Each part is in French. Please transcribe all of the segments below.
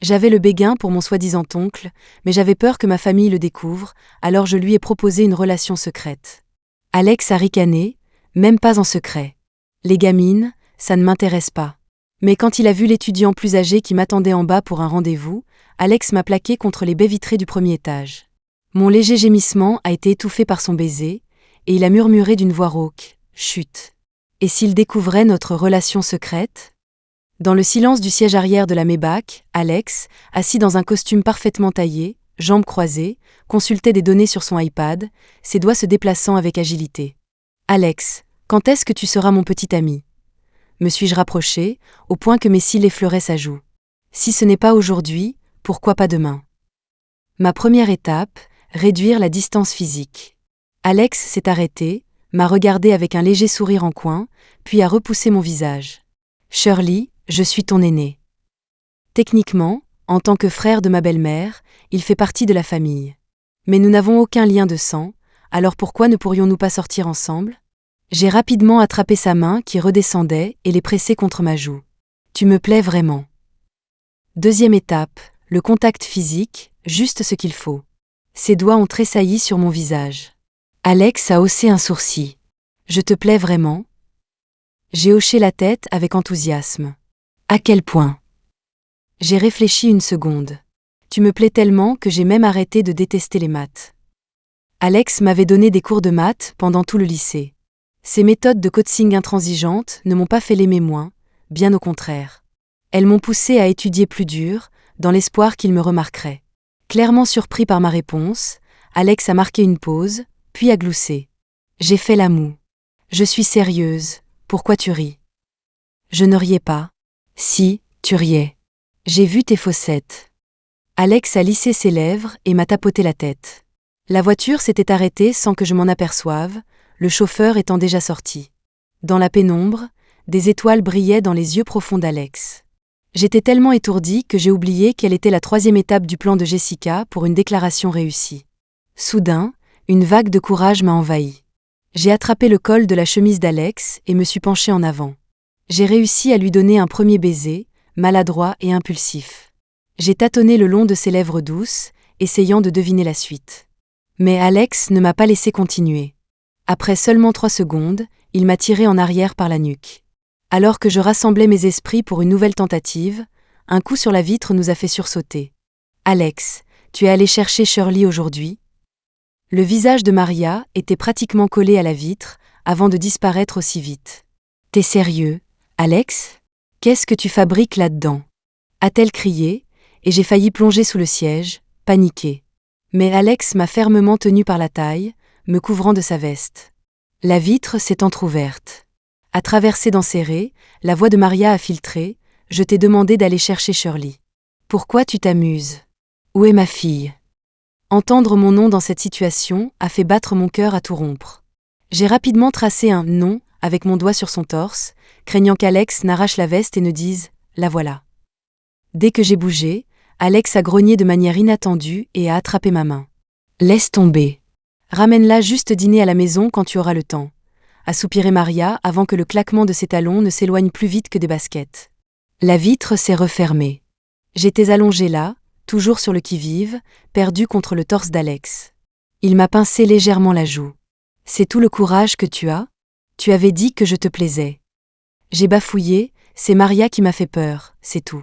J'avais le béguin pour mon soi-disant oncle, mais j'avais peur que ma famille le découvre, alors je lui ai proposé une relation secrète. Alex a ricané, même pas en secret. Les gamines, ça ne m'intéresse pas. Mais quand il a vu l'étudiant plus âgé qui m'attendait en bas pour un rendez-vous, Alex m'a plaqué contre les baies vitrées du premier étage. Mon léger gémissement a été étouffé par son baiser, et il a murmuré d'une voix rauque, « Chut !» Et s'il découvrait notre relation secrète ? Dans le silence du siège arrière de la Maybach, Alex, assis dans un costume parfaitement taillé, jambes croisées, consultait des données sur son iPad, ses doigts se déplaçant avec agilité. « Alex, quand est-ce que tu seras mon petit ami ?» Me suis-je rapproché, au point que mes cils effleuraient sa joue. Si ce n'est pas aujourd'hui, pourquoi pas demain ? Ma première étape, réduire la distance physique. Alex s'est arrêté, m'a regardé avec un léger sourire en coin, puis a repoussé mon visage. « Shirley, je suis ton aîné. » Techniquement, en tant que frère de ma belle-mère, il fait partie de la famille. Mais nous n'avons aucun lien de sang, alors pourquoi ne pourrions-nous pas sortir ensemble ? J'ai rapidement attrapé sa main qui redescendait et l'ai pressée contre ma joue. « Tu me plais vraiment. » Deuxième étape, le contact physique, juste ce qu'il faut. Ses doigts ont tressailli sur mon visage. Alex a haussé un sourcil. « Je te plais vraiment ?» J'ai hoché la tête avec enthousiasme. « À quel point ?» J'ai réfléchi une seconde. « Tu me plais tellement que j'ai même arrêté de détester les maths. » Alex m'avait donné des cours de maths pendant tout le lycée. Ces méthodes de coaching intransigeantes ne m'ont pas fait l'aimer moins, bien au contraire. Elles m'ont poussé à étudier plus dur, dans l'espoir qu'il me remarquerait. Clairement surpris par ma réponse, Alex a marqué une pause, puis a gloussé. J'ai fait la moue. Je suis sérieuse, pourquoi tu ris ? Je ne riais pas. Si, tu riais. J'ai vu tes fossettes. Alex a lissé ses lèvres et m'a tapoté la tête. La voiture s'était arrêtée sans que je m'en aperçoive, le chauffeur étant déjà sorti. Dans la pénombre, des étoiles brillaient dans les yeux profonds d'Alex. J'étais tellement étourdie que j'ai oublié quelle était la troisième étape du plan de Jessica pour une déclaration réussie. Soudain, une vague de courage m'a envahi. J'ai attrapé le col de la chemise d'Alex et me suis penchée en avant. J'ai réussi à lui donner un premier baiser, maladroit et impulsif. J'ai tâtonné le long de ses lèvres douces, essayant de deviner la suite. Mais Alex ne m'a pas laissé continuer. Après seulement 3 secondes, il m'a tiré en arrière par la nuque. Alors que je rassemblais mes esprits pour une nouvelle tentative, un coup sur la vitre nous a fait sursauter. « Alex, tu es allé chercher Shirley aujourd'hui ?» Le visage de Maria était pratiquement collé à la vitre, avant de disparaître aussi vite. « T'es sérieux, Alex ? Qu'est-ce que tu fabriques là-dedans ?» a-t-elle crié, et j'ai failli plonger sous le siège, paniquée. Mais Alex m'a fermement tenue par la taille, me couvrant de sa veste. La vitre s'est entr'ouverte. À travers ses dents serrées, la voix de Maria a filtré, « Je t'ai demandé d'aller chercher Shirley. Pourquoi tu t'amuses ? Où est ma fille ?» Entendre mon nom dans cette situation a fait battre mon cœur à tout rompre. J'ai rapidement tracé un « non » avec mon doigt sur son torse, craignant qu'Alex n'arrache la veste et ne dise « La voilà ». Dès que j'ai bougé, Alex a grogné de manière inattendue et a attrapé ma main. « Laisse tomber. Ramène-la juste dîner à la maison quand tu auras le temps », a soupiré Maria avant que le claquement de ses talons ne s'éloigne plus vite que des baskets. La vitre s'est refermée. J'étais allongée là, toujours sur le qui-vive, perdue contre le torse d'Alex. Il m'a pincé légèrement la joue. « C'est tout le courage que tu as ? Tu avais dit que je te plaisais. » J'ai bafouillé, « C'est Maria qui m'a fait peur, c'est tout. »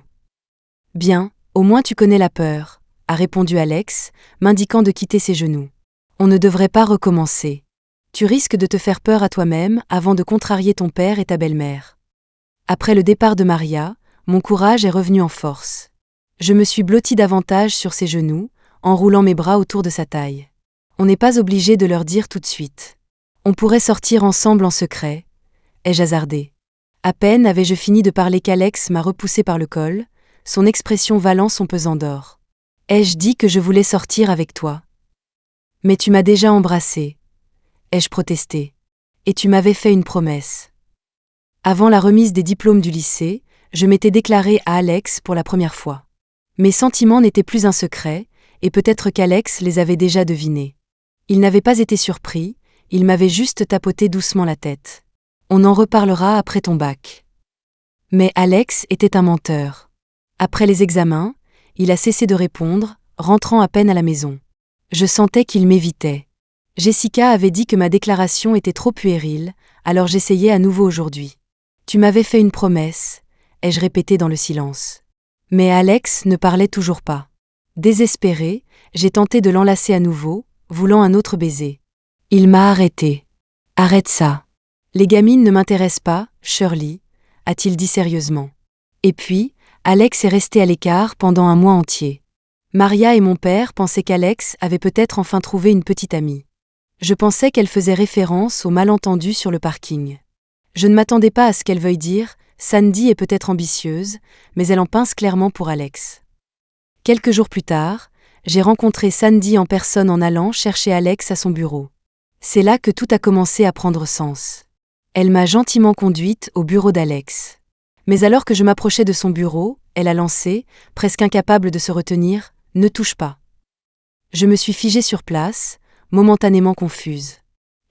« Bien, au moins tu connais la peur, » a répondu Alex, m'indiquant de quitter ses genoux. « On ne devrait pas recommencer. Tu risques de te faire peur à toi-même avant de contrarier ton père et ta belle-mère. » Après le départ de Maria, mon courage est revenu en force. Je me suis blottie davantage sur ses genoux, enroulant mes bras autour de sa taille. On n'est pas obligé de leur dire tout de suite. On pourrait sortir ensemble en secret, ai-je hasardé. À peine avais-je fini de parler qu'Alex m'a repoussé par le col, son expression valant son pesant d'or. « Ai-je dit que je voulais sortir avec toi ? Mais tu m'as déjà embrassé, ai-je protesté. Et tu m'avais fait une promesse. » Avant la remise des diplômes du lycée, je m'étais déclarée à Alex pour la première fois. Mes sentiments n'étaient plus un secret, et peut-être qu'Alex les avait déjà devinés. Il n'avait pas été surpris, il m'avait juste tapoté doucement la tête. « On en reparlera après ton bac. » Mais Alex était un menteur. Après les examens, Il a cessé de répondre, rentrant à peine à la maison. Je sentais qu'il m'évitait. Jessica avait dit que ma déclaration était trop puérile, alors j'essayais à nouveau aujourd'hui. Tu m'avais fait une promesse, ai-je répété dans le silence. Mais Alex ne parlait toujours pas. Désespérée, j'ai tenté de l'enlacer à nouveau, voulant un autre baiser. Il m'a arrêté. Arrête ça. Les gamines ne m'intéressent pas, Shirley, a-t-il dit sérieusement. Et puis, Alex est resté à l'écart pendant un mois entier. Maria et mon père pensaient qu'Alex avait peut-être enfin trouvé une petite amie. Je pensais qu'elle faisait référence au malentendu sur le parking. Je ne m'attendais pas à ce qu'elle veuille dire « Sandy est peut-être ambitieuse », mais elle en pince clairement pour Alex. Quelques jours plus tard, j'ai rencontré Sandy en personne en allant chercher Alex à son bureau. C'est là que tout a commencé à prendre sens. Elle m'a gentiment conduite au bureau d'Alex. Mais alors que je m'approchais de son bureau, elle a lancé, presque incapable de se retenir, « Ne touche pas ». Je me suis figée sur place, momentanément confuse.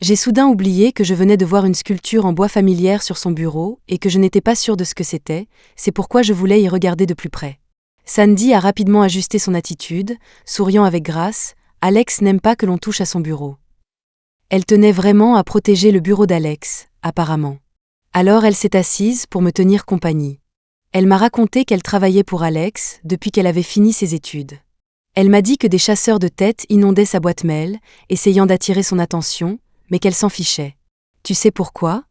J'ai soudain oublié que je venais de voir une sculpture en bois familière sur son bureau et que je n'étais pas sûre de ce que c'était, c'est pourquoi je voulais y regarder de plus près. Sandy a rapidement ajusté son attitude, souriant avec grâce, Alex n'aime pas que l'on touche à son bureau. Elle tenait vraiment à protéger le bureau d'Alex, apparemment. Alors elle s'est assise pour me tenir compagnie. Elle m'a raconté qu'elle travaillait pour Alex depuis qu'elle avait fini ses études. Elle m'a dit que des chasseurs de tête inondaient sa boîte mail, essayant d'attirer son attention, mais qu'elle s'en fichait. Tu sais pourquoi ?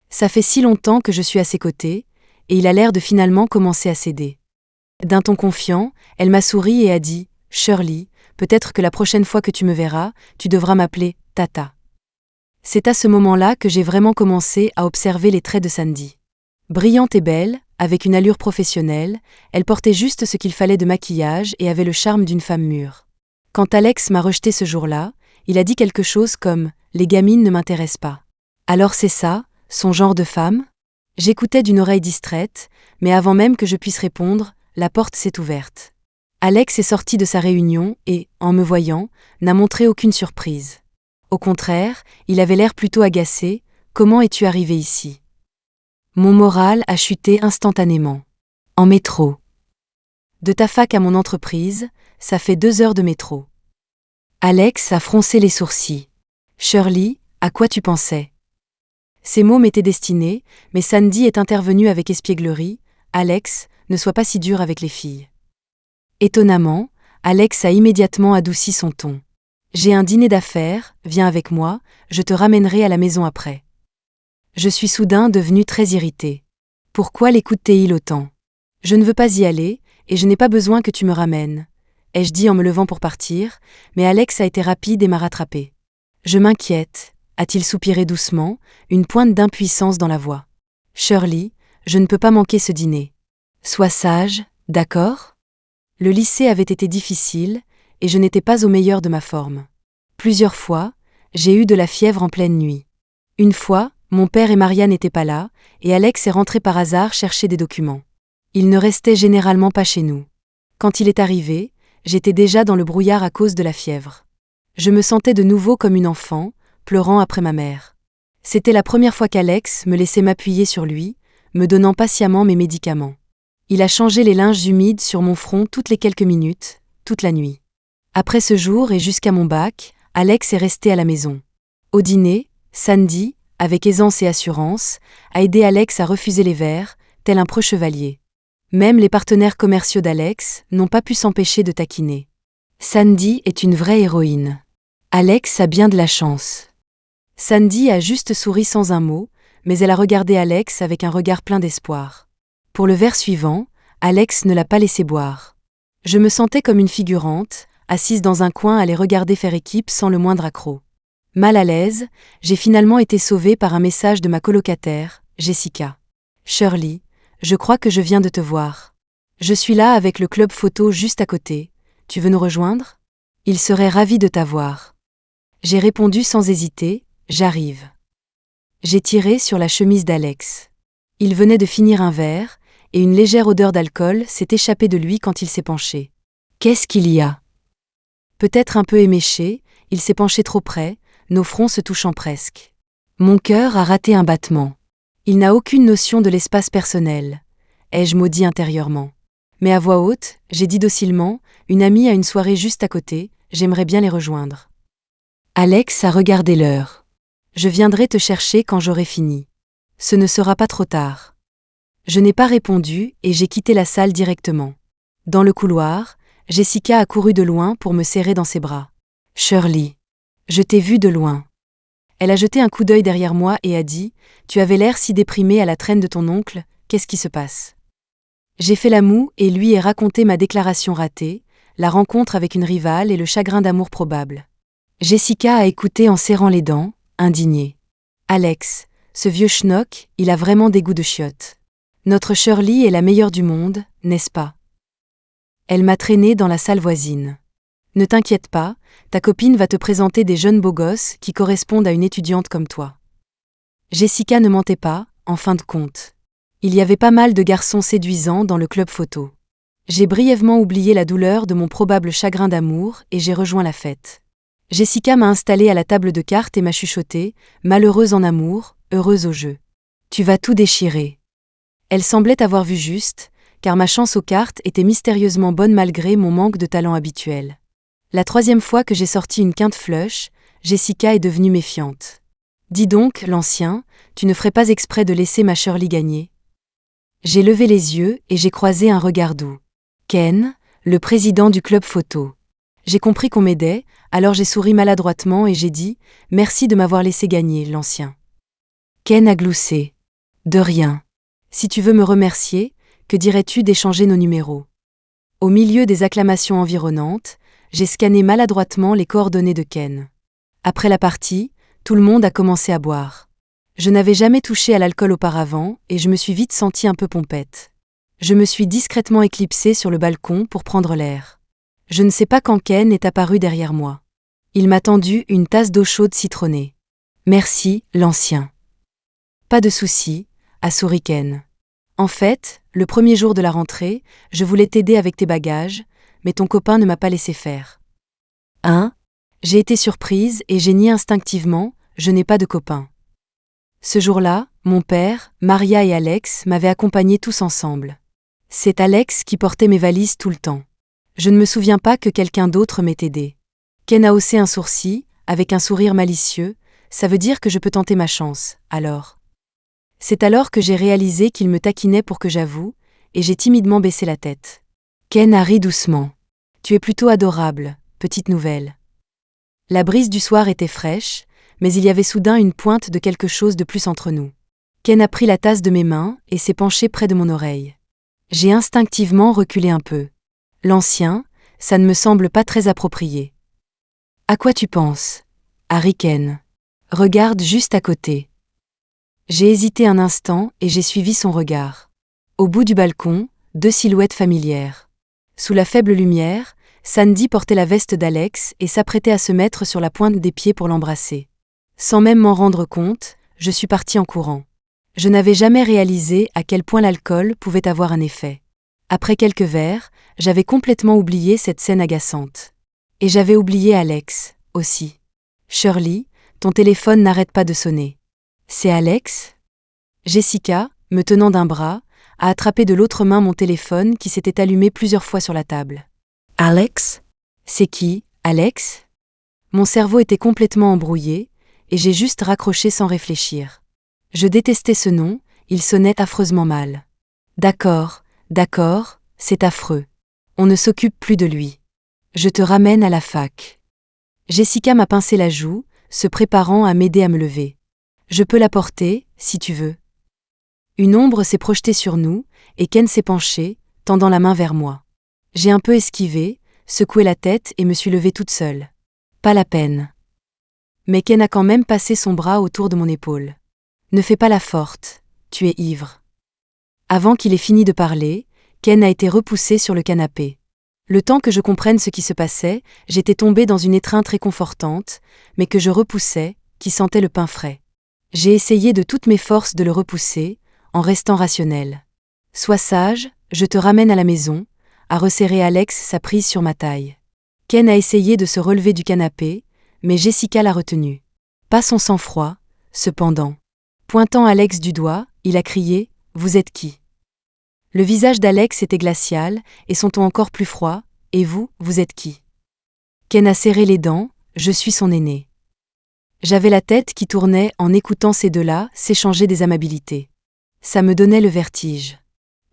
Ça fait si longtemps que je suis à ses côtés, et il a l'air de finalement commencer à céder. D'un ton confiant, elle m'a souri et a dit « Shirley, peut-être que la prochaine fois que tu me verras, tu devras m'appeler Tata ». C'est à ce moment-là que j'ai vraiment commencé à observer les traits de Sandy. Brillante et belle, avec une allure professionnelle, elle portait juste ce qu'il fallait de maquillage et avait le charme d'une femme mûre. Quand Alex m'a rejeté ce jour-là, il a dit quelque chose comme « Les gamines ne m'intéressent pas ». Alors c'est ça, son genre de femme ? J'écoutais d'une oreille distraite, mais avant même que je puisse répondre, la porte s'est ouverte. Alex est sorti de sa réunion et, en me voyant, n'a montré aucune surprise. Au contraire, il avait l'air plutôt agacé. « Comment es-tu arrivé ici ?» Mon moral a chuté instantanément. En métro. De ta fac à mon entreprise, ça fait 2 heures de métro. Alex a froncé les sourcils. Shirley, à quoi tu pensais ? Ces mots m'étaient destinés, mais Sandy est intervenue avec espièglerie. Alex, ne sois pas si dur avec les filles. Étonnamment, Alex a immédiatement adouci son ton. J'ai un dîner d'affaires, viens avec moi, je te ramènerai à la maison après. Je suis soudain devenue très irritée. Pourquoi l'écoutes-t-il autant ? Je ne veux pas y aller, et je n'ai pas besoin que tu me ramènes, ai-je dit en me levant pour partir, mais Alex a été rapide et m'a rattrapée. Je m'inquiète, a-t-il soupiré doucement, une pointe d'impuissance dans la voix. Shirley, je ne peux pas manquer ce dîner. Sois sage, d'accord ? Le lycée avait été difficile, et je n'étais pas au meilleur de ma forme. Plusieurs fois, j'ai eu de la fièvre en pleine nuit. Une fois, mon père et Maria n'étaient pas là, et Alex est rentré par hasard chercher des documents. Il ne restait généralement pas chez nous. Quand il est arrivé, j'étais déjà dans le brouillard à cause de la fièvre. Je me sentais de nouveau comme une enfant, pleurant après ma mère. C'était la première fois qu'Alex me laissait m'appuyer sur lui, me donnant patiemment mes médicaments. Il a changé les linges humides sur mon front toutes les quelques minutes, toute la nuit. Après ce jour et jusqu'à mon bac, Alex est resté à la maison. Au dîner, Sandy, avec aisance et assurance, a aidé Alex à refuser les verres, tel un preux chevalier. Même les partenaires commerciaux d'Alex n'ont pas pu s'empêcher de taquiner. Sandy est une vraie héroïne. Alex a bien de la chance. Sandy a juste souri sans un mot, mais elle a regardé Alex avec un regard plein d'espoir. Pour le verre suivant, Alex ne l'a pas laissé boire. Je me sentais comme une figurante, assise dans un coin à les regarder faire équipe sans le moindre accroc. Mal à l'aise, j'ai finalement été sauvée par un message de ma colocataire, Jessica. « Shirley, je crois que je viens de te voir. Je suis là avec le club photo juste à côté. Tu veux nous rejoindre ? Il serait ravi de t'avoir. » J'ai répondu sans hésiter, « J'arrive. » J'ai tiré sur la chemise d'Alex. Il venait de finir un verre, et une légère odeur d'alcool s'est échappée de lui quand il s'est penché. Qu'est-ce qu'il y a ? Peut-être un peu éméché, il s'est penché trop près, nos fronts se touchant presque. Mon cœur a raté un battement. Il n'a aucune notion de l'espace personnel, ai-je maudit intérieurement. Mais à voix haute, j'ai dit docilement, une amie a une soirée juste à côté, j'aimerais bien les rejoindre. Alex a regardé l'heure. Je viendrai te chercher quand j'aurai fini. Ce ne sera pas trop tard. Je n'ai pas répondu et j'ai quitté la salle directement. Dans le couloir, Jessica a couru de loin pour me serrer dans ses bras. Shirley. Je t'ai vue de loin. Elle a jeté un coup d'œil derrière moi et a dit « Tu avais l'air si déprimée à la traîne de ton oncle, qu'est-ce qui se passe ?» J'ai fait la moue et lui ai raconté ma déclaration ratée, la rencontre avec une rivale et le chagrin d'amour probable. Jessica a écouté en serrant les dents, indignée. « Alex, ce vieux schnock, il a vraiment des goûts de chiottes. Notre Shirley est la meilleure du monde, n'est-ce pas ?» Elle m'a traînée dans la salle voisine. « Ne t'inquiète pas, ta copine va te présenter des jeunes beaux gosses qui correspondent à une étudiante comme toi. » Jessica ne mentait pas, en fin de compte. Il y avait pas mal de garçons séduisants dans le club photo. J'ai brièvement oublié la douleur de mon probable chagrin d'amour et j'ai rejoint la fête. Jessica m'a installée à la table de cartes et m'a chuchoté, malheureuse en amour, heureuse au jeu. Tu vas tout déchirer. Elle semblait avoir vu juste, car ma chance aux cartes était mystérieusement bonne malgré mon manque de talent habituel. La 3e fois que j'ai sorti une quinte flush, Jessica est devenue méfiante. Dis donc, l'ancien, tu ne ferais pas exprès de laisser ma Shirley gagner? J'ai levé les yeux et j'ai croisé un regard doux. Ken, le président du club photo. J'ai compris qu'on m'aidait, alors j'ai souri maladroitement et j'ai dit « Merci de m'avoir laissé gagner, l'ancien. » Ken a gloussé. De rien. Si tu veux me remercier, que dirais-tu d'échanger nos numéros? Au milieu des acclamations environnantes, j'ai scanné maladroitement les coordonnées de Ken. Après la partie, tout le monde a commencé à boire. Je n'avais jamais touché à l'alcool auparavant et je me suis vite sentie un peu pompette. Je me suis discrètement éclipsée sur le balcon pour prendre l'air. Je ne sais pas quand Ken est apparu derrière moi. Il m'a tendu une tasse d'eau chaude citronnée. Merci, l'ancien. Pas de souci, a souri Ken. En fait, le premier jour de la rentrée, je voulais t'aider avec tes bagages, mais ton copain ne m'a pas laissé faire. Hein? J'ai été surprise et j'ai nié instinctivement, je n'ai pas de copain. Ce jour-là, mon père, Maria et Alex m'avaient accompagnés tous ensemble. C'est Alex qui portait mes valises tout le temps. Je ne me souviens pas que quelqu'un d'autre m'ait aidé. Ken a haussé un sourcil, avec un sourire malicieux, ça veut dire que je peux tenter ma chance, alors. C'est alors que j'ai réalisé qu'il me taquinait pour que j'avoue, et j'ai timidement baissé la tête. Ken a ri doucement. Tu es plutôt adorable, petite nouvelle. La brise du soir était fraîche, mais il y avait soudain une pointe de quelque chose de plus entre nous. Ken a pris la tasse de mes mains et s'est penché près de mon oreille. J'ai instinctivement reculé un peu. L'ancien, ça ne me semble pas très approprié. À quoi tu penses? Harry Ken. Regarde juste à côté. J'ai hésité un instant et j'ai suivi son regard. Au bout du balcon, 2 silhouettes familières. Sous la faible lumière, Sandy portait la veste d'Alex et s'apprêtait à se mettre sur la pointe des pieds pour l'embrasser. Sans même m'en rendre compte, je suis partie en courant. Je n'avais jamais réalisé à quel point l'alcool pouvait avoir un effet. Après quelques verres, j'avais complètement oublié cette scène agaçante. Et j'avais oublié Alex, aussi. Shirley, ton téléphone n'arrête pas de sonner. C'est Alex? Jessica, me tenant d'un bras, a attrapé de l'autre main mon téléphone qui s'était allumé plusieurs fois sur la table. Alex? C'est qui, Alex? Mon cerveau était complètement embrouillé, et j'ai juste raccroché sans réfléchir. Je détestais ce nom, il sonnait affreusement mal. D'accord, c'est affreux. On ne s'occupe plus de lui. Je te ramène à la fac. Jessica m'a pincé la joue, se préparant à m'aider à me lever. Je peux la porter, si tu veux. Une ombre s'est projetée sur nous, et Ken s'est penché, tendant la main vers moi. J'ai un peu esquivé, secoué la tête et me suis levée toute seule. Pas la peine. Mais Ken a quand même passé son bras autour de mon épaule. Ne fais pas la forte, tu es ivre. Avant qu'il ait fini de parler, Ken a été repoussé sur le canapé. Le temps que je comprenne ce qui se passait, j'étais tombée dans une étreinte réconfortante, mais que je repoussais, qui sentait le pain frais. J'ai essayé de toutes mes forces de le repousser, en restant rationnelle. Sois sage, je te ramène à la maison, a resserré Alex sa prise sur ma taille. Ken a essayé de se relever du canapé, mais Jessica l'a retenu. Pas son sang-froid, cependant. Pointant Alex du doigt, il a crié « Vous êtes qui ?» Le visage d'Alex était glacial, et son ton encore plus froid. Et vous, vous êtes qui? Ken a serré les dents, je suis son aîné. J'avais la tête qui tournait en écoutant ces deux-là s'échanger des amabilités. Ça me donnait le vertige.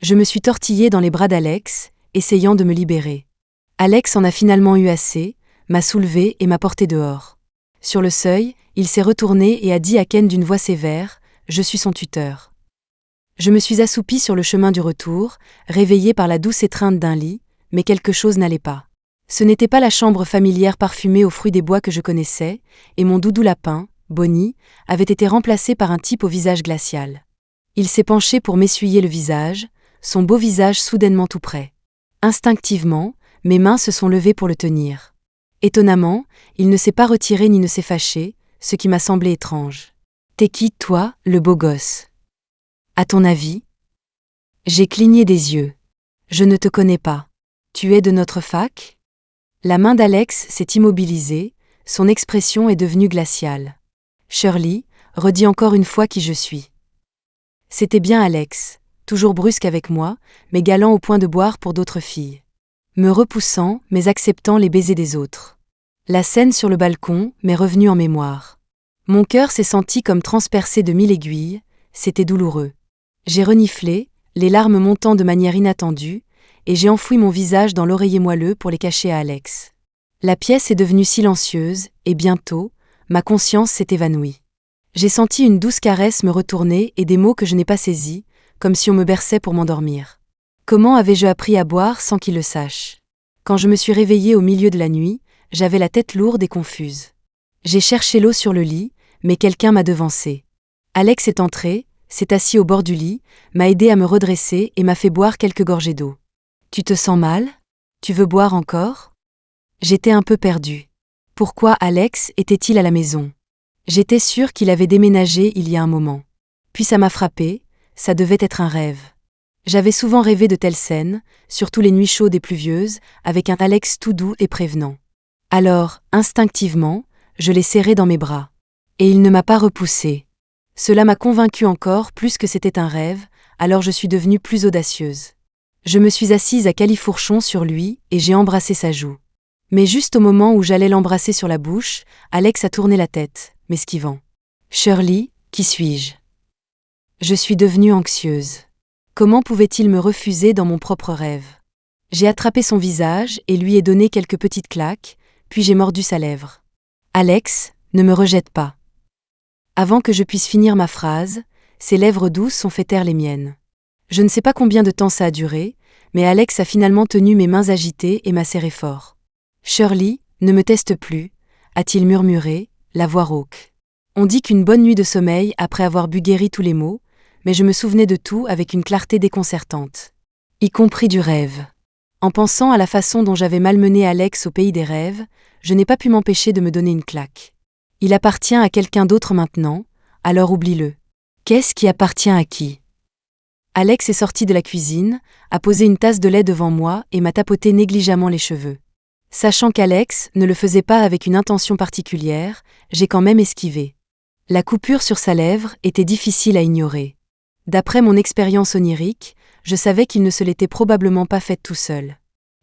Je me suis tortillée dans les bras d'Alex, essayant de me libérer. Alex en a finalement eu assez, m'a soulevée et m'a portée dehors. Sur le seuil, il s'est retourné et a dit à Ken d'une voix sévère, « Je suis son tuteur ». Je me suis assoupie sur le chemin du retour, réveillée par la douce étreinte d'un lit, mais quelque chose n'allait pas. Ce n'était pas la chambre familière parfumée aux fruits des bois que je connaissais, et mon doudou lapin, Bonnie, avait été remplacé par un type au visage glacial. Il s'est penché pour m'essuyer le visage, son beau visage soudainement tout près. Instinctivement, mes mains se sont levées pour le tenir. Étonnamment, il ne s'est pas retiré ni ne s'est fâché, ce qui m'a semblé étrange. « T'es qui, toi, le beau gosse ? À ton avis ?» J'ai cligné des yeux. « Je ne te connais pas. Tu es de notre fac ?» La main d'Alex s'est immobilisée, son expression est devenue glaciale. « Shirley, redis encore une fois qui je suis. » C'était bien Alex, toujours brusque avec moi, mais galant au point de boire pour d'autres filles. Me repoussant, mais acceptant les baisers des autres. La scène sur le balcon m'est revenue en mémoire. Mon cœur s'est senti comme transpercé de 1000 aiguilles, c'était douloureux. J'ai reniflé, les larmes montant de manière inattendue, et j'ai enfoui mon visage dans l'oreiller moelleux pour les cacher à Alex. La pièce est devenue silencieuse, et bientôt, ma conscience s'est évanouie. J'ai senti une douce caresse me retourner et des mots que je n'ai pas saisis, comme si on me berçait pour m'endormir. Comment avais-je appris à boire sans qu'il le sache? Quand je me suis réveillée au milieu de la nuit, j'avais la tête lourde et confuse. J'ai cherché l'eau sur le lit, mais quelqu'un m'a devancée. Alex est entré, s'est assis au bord du lit, m'a aidé à me redresser et m'a fait boire quelques gorgées d'eau. « Tu te sens mal? Tu veux boire encore ?» J'étais un peu perdue. Pourquoi Alex était-il à la maison? J'étais sûre qu'il avait déménagé il y a un moment. Puis ça m'a frappée, ça devait être un rêve. J'avais souvent rêvé de telles scènes, surtout les nuits chaudes et pluvieuses, avec un Alex tout doux et prévenant. Alors, instinctivement, je l'ai serré dans mes bras. Et il ne m'a pas repoussée. Cela m'a convaincue encore plus que c'était un rêve, alors je suis devenue plus audacieuse. Je me suis assise à califourchon sur lui et j'ai embrassé sa joue. Mais juste au moment où j'allais l'embrasser sur la bouche, Alex a tourné la tête, m'esquivant. « Shirley, qui suis-je » Je suis devenue anxieuse. Comment pouvait-il me refuser dans mon propre rêve? J'ai attrapé son visage et lui ai donné quelques petites claques, puis j'ai mordu sa lèvre. « Alex, ne me rejette pas. » Avant que je puisse finir ma phrase, ses lèvres douces ont fait taire les miennes. Je ne sais pas combien de temps ça a duré, mais Alex a finalement tenu mes mains agitées et m'a serré fort. « Shirley, ne me teste plus », a-t-il murmuré, la voix rauque. On dit qu'une bonne nuit de sommeil après avoir bu guérit tous les maux, mais je me souvenais de tout avec une clarté déconcertante. Y compris du rêve. En pensant à la façon dont j'avais malmené Alex au pays des rêves, je n'ai pas pu m'empêcher de me donner une claque. Il appartient à quelqu'un d'autre maintenant, alors oublie-le. Qu'est-ce qui appartient à qui? Alex est sorti de la cuisine, a posé une tasse de lait devant moi et m'a tapoté négligemment les cheveux. Sachant qu'Alex ne le faisait pas avec une intention particulière, j'ai quand même esquivé. La coupure sur sa lèvre était difficile à ignorer. D'après mon expérience onirique, je savais qu'il ne se l'était probablement pas faite tout seul.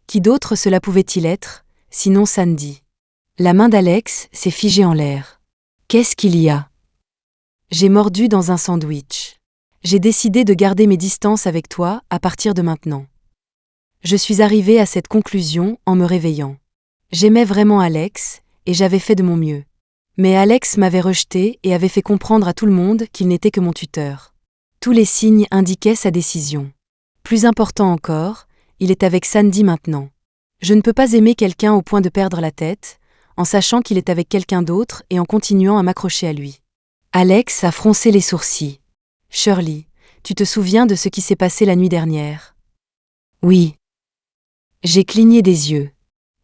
Qui d'autre cela pouvait-il être, sinon Sandy? La main d'Alex s'est figée en l'air. Qu'est-ce qu'il y a? J'ai mordu dans un sandwich. J'ai décidé de garder mes distances avec toi à partir de maintenant. Je suis arrivée à cette conclusion en me réveillant. J'aimais vraiment Alex, et j'avais fait de mon mieux. Mais Alex m'avait rejeté et avait fait comprendre à tout le monde qu'il n'était que mon tuteur. Tous les signes indiquaient sa décision. Plus important encore, il est avec Sandy maintenant. Je ne peux pas aimer quelqu'un au point de perdre la tête, en sachant qu'il est avec quelqu'un d'autre et en continuant à m'accrocher à lui. Alex a froncé les sourcils. « Shirley, tu te souviens de ce qui s'est passé la nuit dernière? » Oui. J'ai cligné des yeux.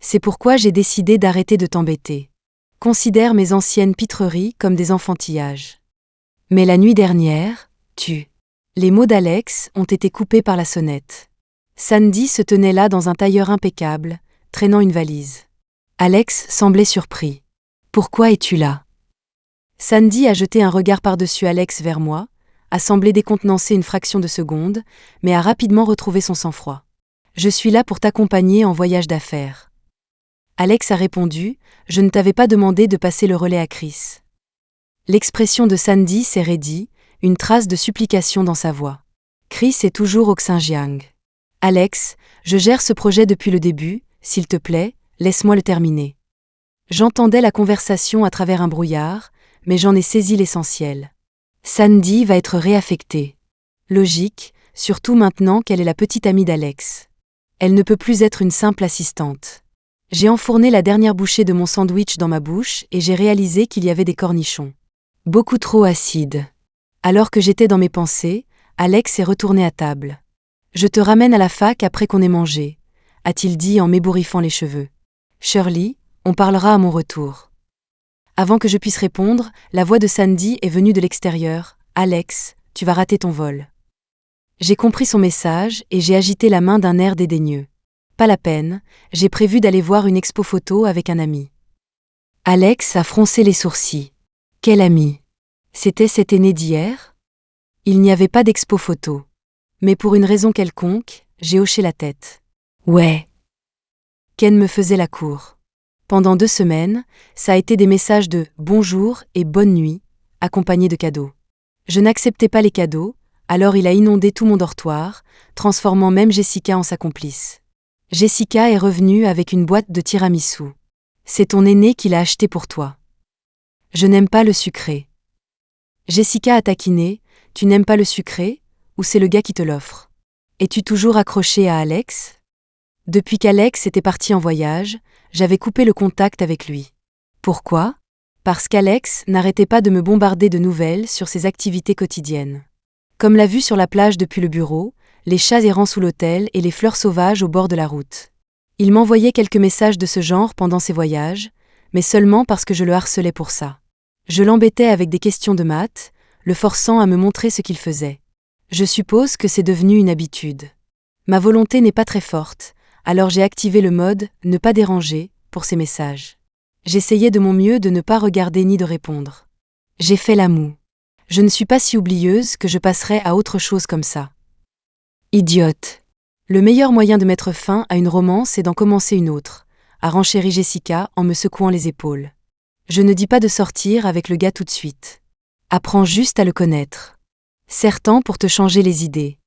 C'est pourquoi j'ai décidé d'arrêter de t'embêter. Considère mes anciennes pitreries comme des enfantillages. Mais la nuit dernière, Les mots d'Alex ont été coupés par la sonnette. Sandy se tenait là dans un tailleur impeccable, traînant une valise. Alex semblait surpris. « Pourquoi es-tu là ?» Sandy a jeté un regard par-dessus Alex vers moi, a semblé décontenancé une fraction de seconde, mais a rapidement retrouvé son sang-froid. « Je suis là pour t'accompagner en voyage d'affaires. » Alex a répondu, « Je ne t'avais pas demandé de passer le relais à Chris. » L'expression de Sandy s'est raidie, une trace de supplication dans sa voix. Chris est toujours au Xinjiang. « Alex, je gère ce projet depuis le début, s'il te plaît, laisse-moi le terminer. » J'entendais la conversation à travers un brouillard, mais j'en ai saisi l'essentiel. Sandy va être réaffectée. Logique, surtout maintenant qu'elle est la petite amie d'Alex. Elle ne peut plus être une simple assistante. J'ai enfourné la dernière bouchée de mon sandwich dans ma bouche et j'ai réalisé qu'il y avait des cornichons. Beaucoup trop acides. Alors que j'étais dans mes pensées, Alex est retourné à table. « Je te ramène à la fac après qu'on ait mangé », a-t-il dit en m'ébouriffant les cheveux. « Shirley, on parlera à mon retour. » Avant que je puisse répondre, la voix de Sandy est venue de l'extérieur. « Alex, tu vas rater ton vol. » J'ai compris son message et j'ai agité la main d'un air dédaigneux. Pas la peine, j'ai prévu d'aller voir une expo photo avec un ami. Alex a froncé les sourcils. Quel ami? C'était cet aîné d'hier? Il n'y avait pas d'expo photo. Mais pour une raison quelconque, j'ai hoché la tête. Ouais. Ken me faisait la cour. Pendant 2 semaines, ça a été des messages de « bonjour » et « bonne nuit », accompagnés de cadeaux. Je n'acceptais pas les cadeaux, alors il a inondé tout mon dortoir, transformant même Jessica en sa complice. Jessica est revenue avec une boîte de tiramisu. C'est ton aîné qui l'a acheté pour toi. Je n'aime pas le sucré. Jessica a taquiné, tu n'aimes pas le sucré, ou c'est le gars qui te l'offre? Es-tu toujours accroché à Alex? Depuis qu'Alex était parti en voyage, j'avais coupé le contact avec lui. Pourquoi? Parce qu'Alex n'arrêtait pas de me bombarder de nouvelles sur ses activités quotidiennes. Comme la vue sur la plage depuis le bureau, les chats errants sous l'hôtel et les fleurs sauvages au bord de la route. Il m'envoyait quelques messages de ce genre pendant ses voyages, mais seulement parce que je le harcelais pour ça. Je l'embêtais avec des questions de maths, le forçant à me montrer ce qu'il faisait. Je suppose que c'est devenu une habitude. Ma volonté n'est pas très forte, alors j'ai activé le mode « ne pas déranger » pour ces messages. J'essayais de mon mieux de ne pas regarder ni de répondre. J'ai fait la moue. Je ne suis pas si oublieuse que je passerais à autre chose comme ça. Idiote. Le meilleur moyen de mettre fin à une romance est d'en commencer une autre, a renchéri Jessica en me secouant les épaules. Je ne dis pas de sortir avec le gars tout de suite. Apprends juste à le connaître. Serre-t'en pour te changer les idées.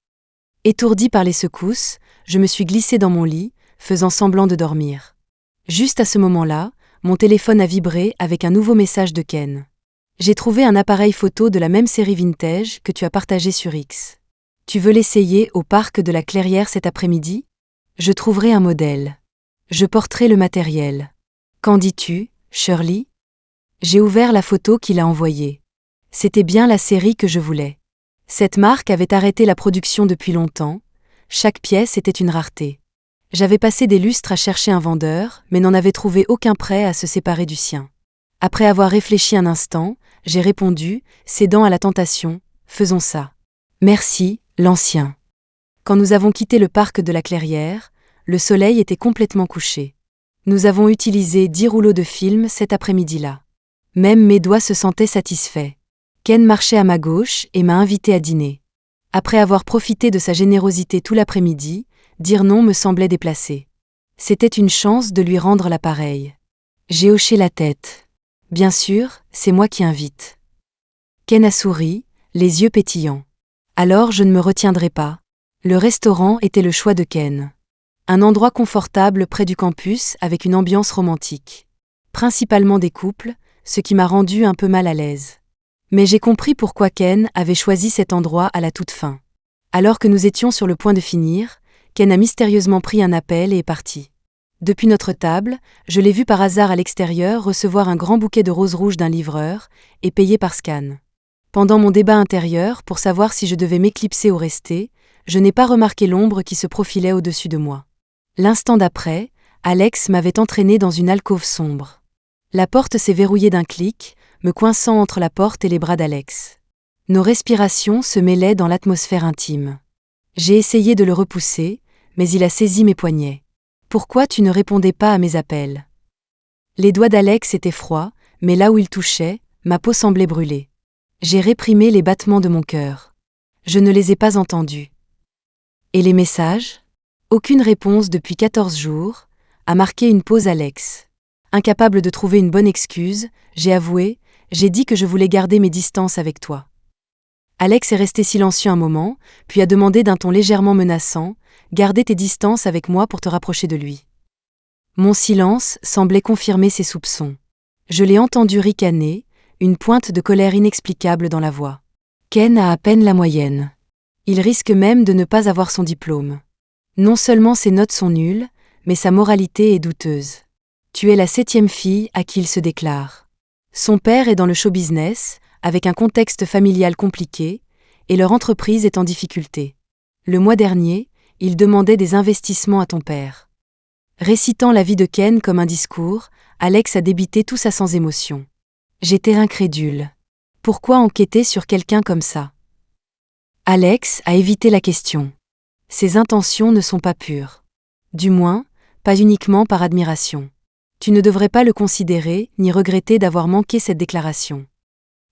Étourdie par les secousses, je me suis glissée dans mon lit, faisant semblant de dormir. Juste à ce moment-là, mon téléphone a vibré avec un nouveau message de Ken. J'ai trouvé un appareil photo de la même série vintage que tu as partagé sur X. Tu veux l'essayer au parc de la Clairière cet après-midi? Je trouverai un modèle. Je porterai le matériel. Qu'en dis-tu, Shirley? J'ai ouvert la photo qu'il a envoyée. C'était bien la série que je voulais. Cette marque avait arrêté la production depuis longtemps. Chaque pièce était une rareté. J'avais passé des lustres à chercher un vendeur, mais n'en avais trouvé aucun prêt à se séparer du sien. Après avoir réfléchi un instant, j'ai répondu, cédant à la tentation, faisons ça. Merci, l'ancien. Quand nous avons quitté le parc de la Clairière, le soleil était complètement couché. Nous avons utilisé 10 rouleaux de film cet après-midi-là. Même mes doigts se sentaient satisfaits. Ken marchait à ma gauche et m'a invité à dîner. Après avoir profité de sa générosité tout l'après-midi, dire non me semblait déplacé. C'était une chance de lui rendre l'appareil. J'ai hoché la tête. Bien sûr, c'est moi qui invite. Ken a souri, les yeux pétillants. Alors je ne me retiendrai pas. Le restaurant était le choix de Ken. Un endroit confortable près du campus avec une ambiance romantique. Principalement des couples, ce qui m'a rendu un peu mal à l'aise. Mais j'ai compris pourquoi Ken avait choisi cet endroit à la toute fin. Alors que nous étions sur le point de finir, Ken a mystérieusement pris un appel et est parti. Depuis notre table, je l'ai vu par hasard à l'extérieur recevoir un grand bouquet de roses rouges d'un livreur et payer par scan. Pendant mon débat intérieur pour savoir si je devais m'éclipser ou rester, je n'ai pas remarqué l'ombre qui se profilait au-dessus de moi. L'instant d'après, Alex m'avait entraîné dans une alcôve sombre. La porte s'est verrouillée d'un clic, me coinçant entre la porte et les bras d'Alex. Nos respirations se mêlaient dans l'atmosphère intime. J'ai essayé de le repousser, mais il a saisi mes poignets. Pourquoi tu ne répondais pas à mes appels? Les doigts d'Alex étaient froids, mais là où ils touchaient, ma peau semblait brûler. J'ai réprimé les battements de mon cœur. Je ne les ai pas entendus. Et les messages ? Aucune réponse depuis 14 jours, a marqué une pause Alex. Incapable de trouver une bonne excuse, j'ai avoué, j'ai dit que je voulais garder mes distances avec toi. Alex est resté silencieux un moment, puis a demandé d'un ton légèrement menaçant, « Garder tes distances avec moi pour te rapprocher de lui ». Mon silence semblait confirmer ses soupçons. Je l'ai entendu ricaner, une pointe de colère inexplicable dans la voix. Ken a à peine la moyenne. Il risque même de ne pas avoir son diplôme. Non seulement ses notes sont nulles, mais sa moralité est douteuse. Tu es la 7e fille à qui il se déclare. Son père est dans le show business, avec un contexte familial compliqué, et leur entreprise est en difficulté. Le mois dernier, il demandait des investissements à ton père. Récitant la vie de Ken comme un discours, Alex a débité tout ça sans émotion. J'étais incrédule. Pourquoi enquêter sur quelqu'un comme ça ? Alex a évité la question. Ses intentions ne sont pas pures. Du moins, pas uniquement par admiration. Tu ne devrais pas le considérer, ni regretter d'avoir manqué cette déclaration.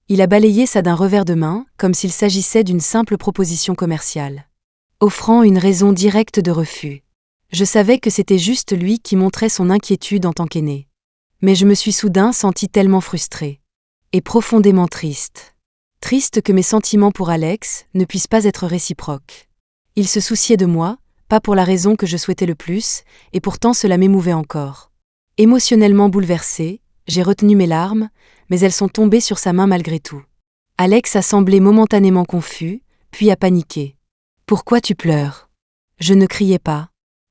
Il a balayé ça d'un revers de main, comme s'il s'agissait d'une simple proposition commerciale. Offrant une raison directe de refus. Je savais que c'était juste lui qui montrait son inquiétude en tant qu'aîné. Mais je me suis soudain senti tellement frustrée. Et profondément triste. Triste que mes sentiments pour Alex ne puissent pas être réciproques. Il se souciait de moi, pas pour la raison que je souhaitais le plus, et pourtant cela m'émouvait encore. Émotionnellement bouleversée, j'ai retenu mes larmes, mais elles sont tombées sur sa main malgré tout. Alex a semblé momentanément confus, puis a paniqué. « Pourquoi tu pleures ?» Je ne criais pas.